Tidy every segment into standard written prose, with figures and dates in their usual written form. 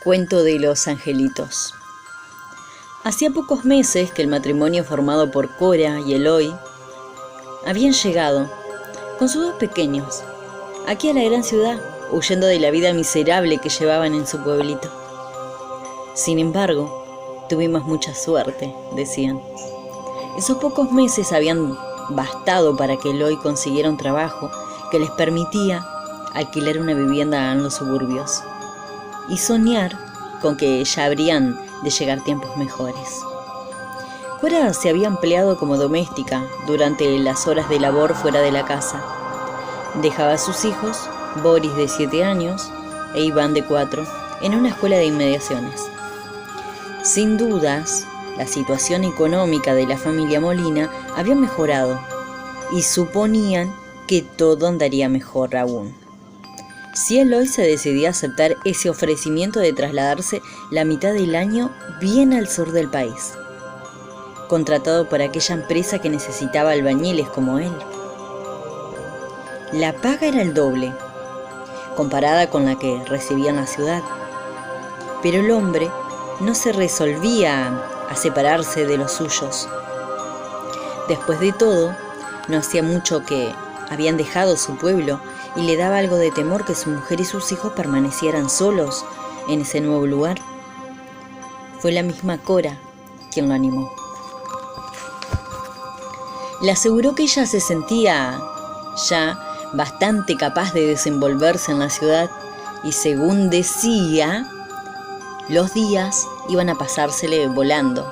Cuento de los angelitos. Hacía pocos meses que el matrimonio formado por Cora y Eloy habían llegado, con sus dos pequeños, aquí a la gran ciudad, huyendo de la vida miserable que llevaban en su pueblito. Sin embargo, tuvimos mucha suerte, decían. Esos pocos meses habían bastado para que Eloy consiguiera un trabajo que les permitía alquilar una vivienda en los suburbios y soñar con que ya habrían de llegar tiempos mejores. Cora se había empleado como doméstica durante las horas de labor fuera de la casa. Dejaba a sus hijos, Boris de 7 años e Iván de 4, en una escuela de inmediaciones. Sin dudas, la situación económica de la familia Molina había mejorado y suponían que todo andaría mejor aún. Si Eloy se decidía a aceptar ese ofrecimiento de trasladarse la mitad del año bien al sur del país, contratado por aquella empresa que necesitaba albañiles como él. La paga era el doble, comparada con la que recibía en la ciudad, pero el hombre no se resolvía a separarse de los suyos. Después de todo, no hacía mucho que habían dejado su pueblo y le daba algo de temor que su mujer y sus hijos permanecieran solos en ese nuevo lugar. Fue la misma Cora quien lo animó. Le aseguró que ella se sentía ya bastante capaz de desenvolverse en la ciudad y, según decía, los días iban a pasársele volando,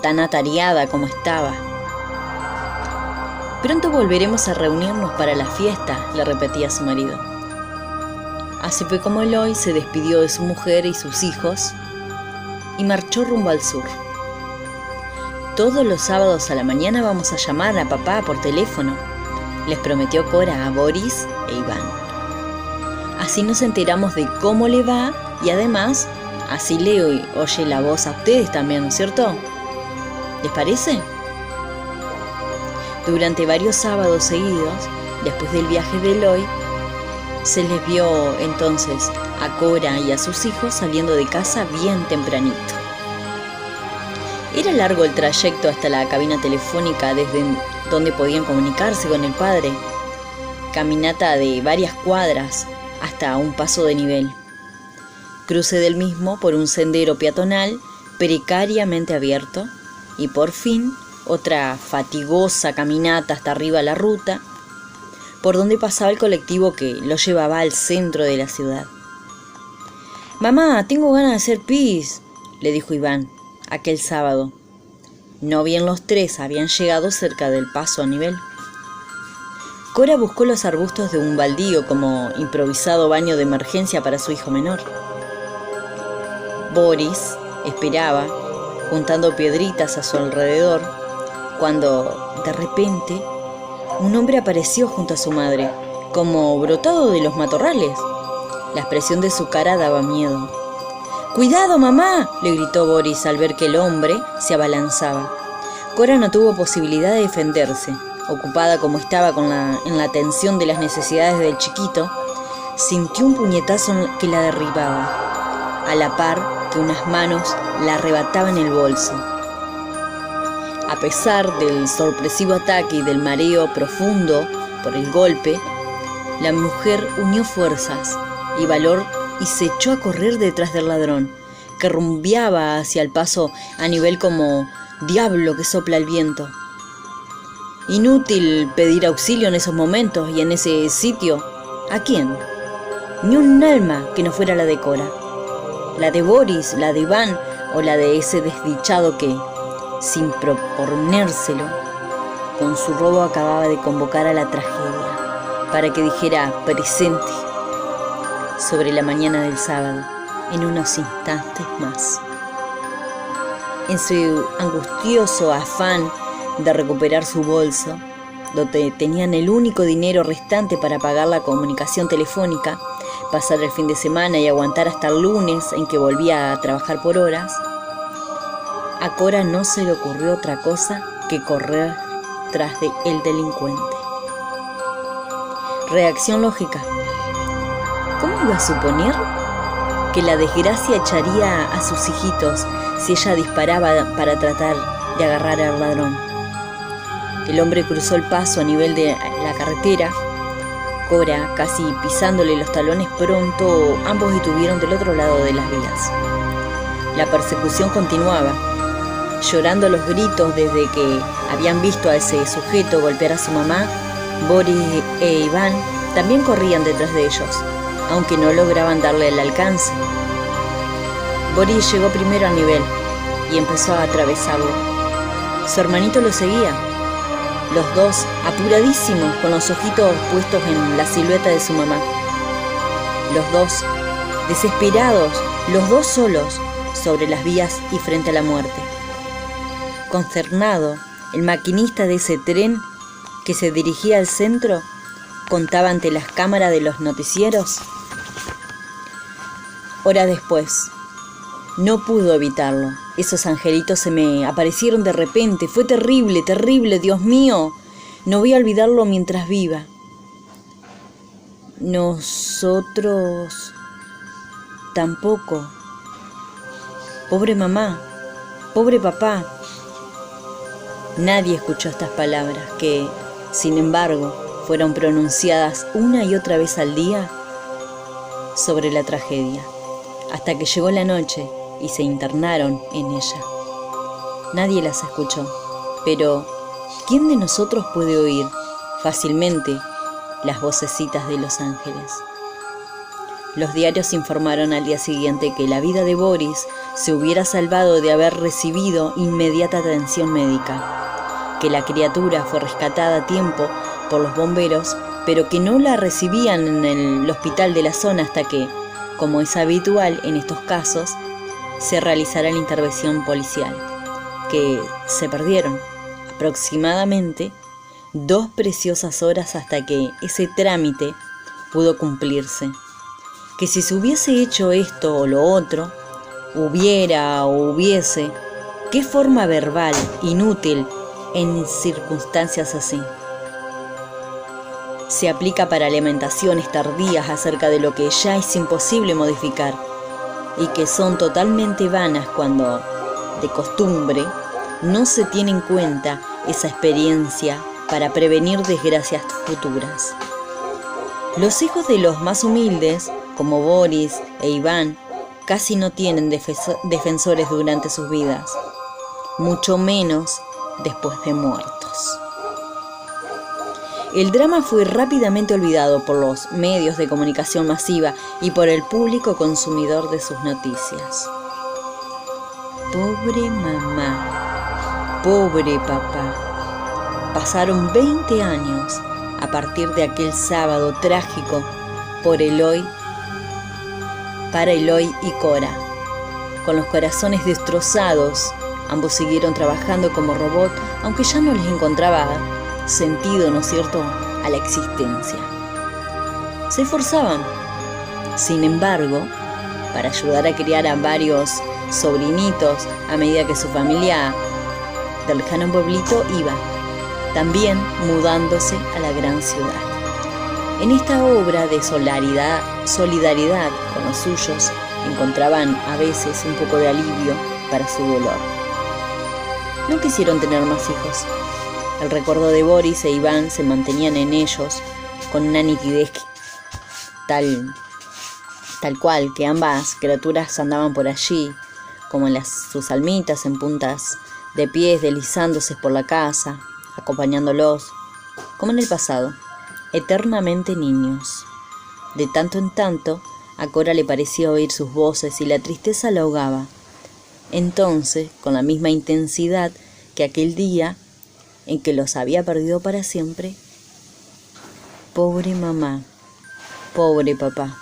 tan atareada como estaba. «Pronto volveremos a reunirnos para la fiesta», le repetía su marido. Así fue como Eloy se despidió de su mujer y sus hijos y marchó rumbo al sur. «Todos los sábados a la mañana vamos a llamar a papá por teléfono», les prometió Cora a Boris e Iván. «Así nos enteramos de cómo le va y además así le oye la voz a ustedes también, ¿no es cierto? ¿Les parece?» Durante varios sábados seguidos, después del viaje de Eloy, se les vio entonces a Cora y a sus hijos saliendo de casa bien tempranito. Era largo el trayecto hasta la cabina telefónica desde donde podían comunicarse con el padre, caminata de varias cuadras hasta un paso de nivel, cruce del mismo por un sendero peatonal precariamente abierto y por fin otra fatigosa caminata hasta arriba a la ruta, por donde pasaba el colectivo que lo llevaba al centro de la ciudad. «Mamá, tengo ganas de hacer pis», le dijo Iván aquel sábado. No bien los tres habían llegado cerca del paso a nivel. Cora buscó los arbustos de un baldío como improvisado baño de emergencia para su hijo menor. Boris esperaba, juntando piedritas a su alrededor, cuando, de repente, un hombre apareció junto a su madre, como brotado de los matorrales. La expresión de su cara daba miedo. «¡Cuidado, mamá!», le gritó Boris al ver que el hombre se abalanzaba. Cora no tuvo posibilidad de defenderse. Ocupada como estaba en la atención de las necesidades del chiquito, sintió un puñetazo que la derribaba, a la par que unas manos la arrebataban el bolso. A pesar del sorpresivo ataque y del mareo profundo por el golpe, la mujer unió fuerzas y valor y se echó a correr detrás del ladrón, que rumbeaba hacia el paso a nivel como diablo que sopla el viento. Inútil pedir auxilio en esos momentos y en ese sitio. ¿A quién? Ni un alma que no fuera la de Cora, la de Boris, la de Iván o la de ese desdichado que, sin proponérselo, con su robo acababa de convocar a la tragedia para que dijera presente sobre la mañana del sábado, en unos instantes más. En su angustioso afán de recuperar su bolso, donde tenían el único dinero restante para pagar la comunicación telefónica, pasar el fin de semana y aguantar hasta el lunes en que volvía a trabajar por horas, a Cora no se le ocurrió otra cosa que correr tras de el delincuente. Reacción lógica. ¿Cómo iba a suponer que la desgracia echaría a sus hijitos si ella disparaba para tratar de agarrar al ladrón. El hombre cruzó el paso a nivel de la carretera. Cora, casi pisándole los talones, pronto ambos estuvieron del otro lado de las vías. La persecución continuaba, llorando los gritos desde que habían visto a ese sujeto golpear a su mamá. Boris e Iván también corrían detrás de ellos, aunque no lograban darle el alcance. Boris llegó primero al nivel y empezó a atravesarlo. Su hermanito lo seguía, los dos apuradísimos, con los ojitos puestos en la silueta de su mamá. Los dos desesperados, los dos solos sobre las vías y frente a la muerte. Consternado, el maquinista de ese tren que se dirigía al centro contaba ante las cámaras de los noticieros. Horas después, no pudo evitarlo. Esos angelitos se me aparecieron de repente. Fue terrible, terrible, Dios mío. No voy a olvidarlo mientras viva. Nosotros tampoco. Pobre mamá, pobre papá. Nadie escuchó estas palabras que, sin embargo, fueron pronunciadas una y otra vez al día sobre la tragedia, hasta que llegó la noche y se internaron en ella. Nadie las escuchó, pero ¿quién de nosotros puede oír fácilmente las vocecitas de los ángeles? Los diarios informaron al día siguiente que la vida de Boris se hubiera salvado de haber recibido inmediata atención médica, que la criatura fue rescatada a tiempo por los bomberos, pero que no la recibían en el hospital de la zona hasta que, como es habitual en estos casos, se realizara la intervención policial, que se perdieron aproximadamente 2 preciosas horas hasta que ese trámite pudo cumplirse. Que si se hubiese hecho esto o lo otro, hubiera o hubiese, ¿qué forma verbal inútil en circunstancias así? Se aplica para lamentaciones tardías acerca de lo que ya es imposible modificar y que son totalmente vanas cuando, de costumbre, no se tiene en cuenta esa experiencia para prevenir desgracias futuras. Los hijos de los más humildes, como Boris e Iván, casi no tienen defensores durante sus vidas, mucho menos después de muertos. El drama fue rápidamente olvidado por los medios de comunicación masiva y por el público consumidor de sus noticias. Pobre mamá, pobre papá. Pasaron 20 años a partir de aquel sábado trágico para Eloy y Cora. Con los corazones destrozados, ambos siguieron trabajando como robot, aunque ya no les encontraba sentido, ¿no es cierto?, a la existencia. Se esforzaban, sin embargo, para ayudar a criar a varios sobrinitos a medida que su familia del lejano pueblito iba, también mudándose a la gran ciudad. En esta obra de solidaridad con los suyos, encontraban a veces un poco de alivio para su dolor. No quisieron tener más hijos. El recuerdo de Boris e Iván se mantenían en ellos con una nitidez tal cual que ambas criaturas andaban por allí, como sus almitas en puntas de pies deslizándose por la casa, acompañándolos, como en el pasado, eternamente niños. De tanto en tanto, a Cora le parecía oír sus voces y la tristeza la ahogaba. Entonces, con la misma intensidad que aquel día en que los había perdido para siempre, pobre mamá, pobre papá.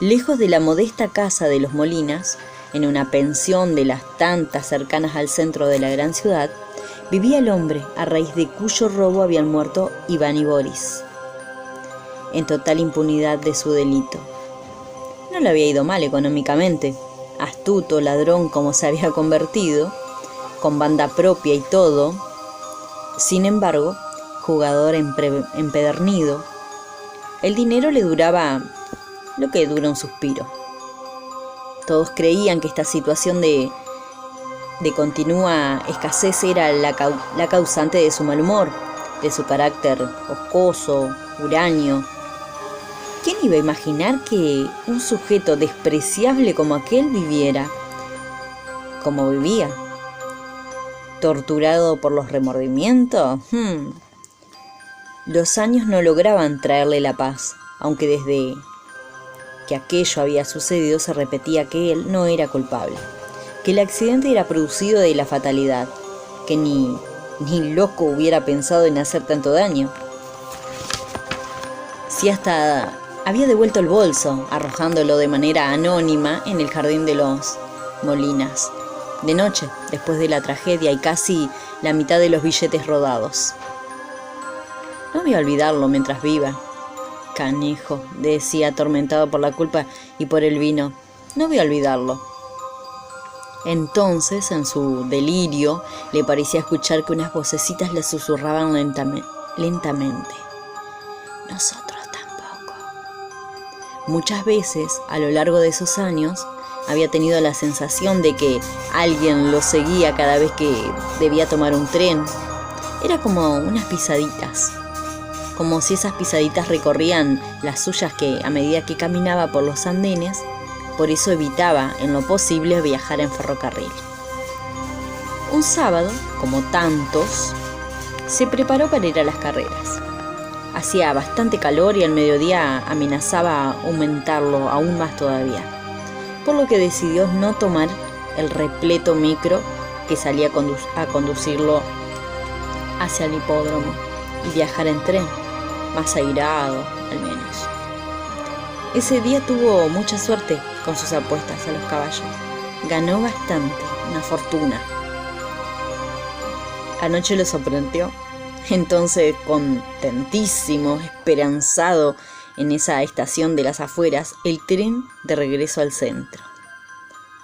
Lejos de la modesta casa de los Molinas, en una pensión de las tantas cercanas al centro de la gran ciudad, vivía el hombre a raíz de cuyo robo habían muerto Iván y Boris, en total impunidad de su delito. No le había ido mal económicamente, astuto ladrón como se había convertido, con banda propia y todo. Sin embargo, jugador empedernido, el dinero le duraba lo que dura un suspiro. Todos creían que esta situación de continua escasez era la causante de su mal humor, de su carácter oscoso, huraño. ¿Quién iba a imaginar que un sujeto despreciable como aquel viviera como vivía? ¿Torturado por los remordimientos? Los años no lograban traerle la paz, aunque desde que aquello había sucedido se repetía que él no era culpable, que el accidente era producido de la fatalidad, que ni loco hubiera pensado en hacer tanto daño. Si hasta había devuelto el bolso, arrojándolo de manera anónima en el jardín de los Molinas, de noche, después de la tragedia y casi la mitad de los billetes rodados. No voy a olvidarlo mientras viva. Canejo, decía, atormentado por la culpa y por el vino. No voy a olvidarlo. Entonces, en su delirio, le parecía escuchar que unas vocecitas le susurraban lentamente. Nosotros tampoco. Muchas veces, a lo largo de esos años, había tenido la sensación de que alguien lo seguía cada vez que debía tomar un tren. Era como unas pisaditas, como si esas pisaditas recorrían las suyas que, a medida que caminaba por los andenes, por eso evitaba en lo posible viajar en ferrocarril. Un sábado, como tantos, se preparó para ir a las carreras. Hacía bastante calor y al mediodía amenazaba aumentarlo aún más todavía, por lo que decidió no tomar el repleto micro que salía a conducirlo hacia el hipódromo y viajar en tren, más airado al menos. Ese día tuvo mucha suerte con sus apuestas a los caballos. Ganó bastante, una fortuna. Anoche lo sorprendió. Entonces, contentísimo, esperanzado en esa estación de las afueras, el tren de regreso al centro.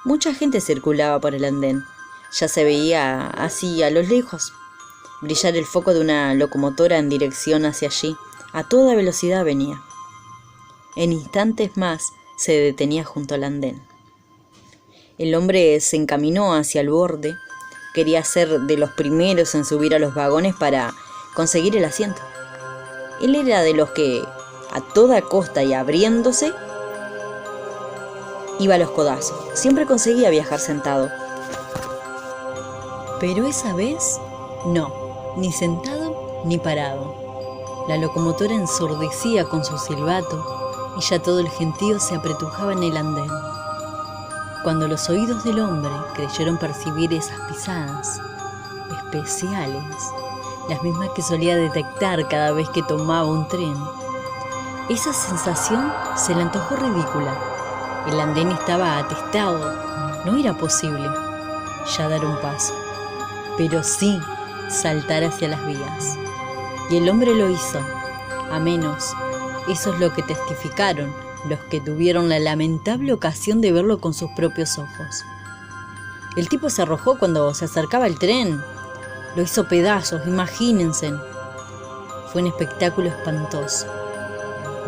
Mucha gente circulaba por el andén. Ya se veía así a lo lejos brillar el foco de una locomotora en dirección hacia allí. A toda velocidad venía. En instantes más se detenía junto al andén. El hombre se encaminó hacia el borde. Quería ser de los primeros en subir a los vagones para conseguir el asiento. Él era de los que, a toda costa y abriéndose, iba a los codazos. Siempre conseguía viajar sentado. Pero esa vez, no, ni sentado ni parado. La locomotora ensordecía con su silbato y ya todo el gentío se apretujaba en el andén. Cuando los oídos del hombre creyeron percibir esas pisadas especiales, las mismas que solía detectar cada vez que tomaba un tren, esa sensación se le antojó ridícula. El andén estaba atestado, no era posible ya dar un paso, pero sí saltar hacia las vías. Y el hombre lo hizo, a menos, eso es lo que testificaron los que tuvieron la lamentable ocasión de verlo con sus propios ojos. El tipo se arrojó cuando se acercaba el tren, lo hizo pedazos, imagínense. Fue un espectáculo espantoso,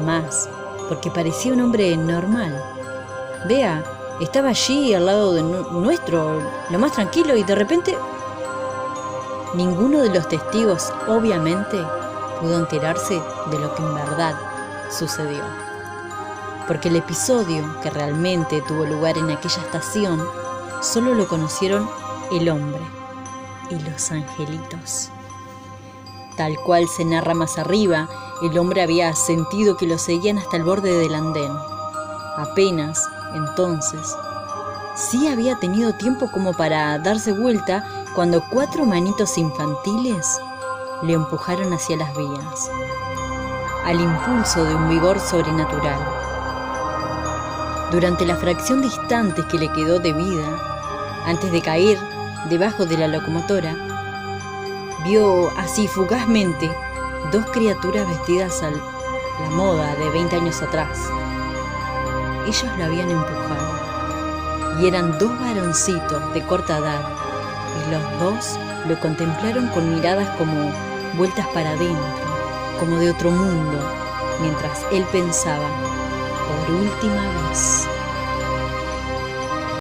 más porque parecía un hombre normal. Vea, estaba allí al lado de nuestro, lo más tranquilo, y de repente ninguno de los testigos, obviamente, pudo enterarse de lo que en verdad sucedió. Porque el episodio que realmente tuvo lugar en aquella estación solo lo conocieron el hombre y los angelitos. Tal cual se narra más arriba, el hombre había sentido que lo seguían hasta el borde del andén. Apenas, entonces, sí había tenido tiempo como para darse vuelta cuando 4 manitos infantiles le empujaron hacia las vías, al impulso de un vigor sobrenatural. Durante la fracción de instantes que le quedó de vida, antes de caer debajo de la locomotora, vio así fugazmente 2 criaturas vestidas a la moda de 20 años atrás. Ellos lo habían empujado, y eran 2 varoncitos de corta edad, y los 2 lo contemplaron con miradas como vueltas para adentro, como de otro mundo, mientras él pensaba, por última vez.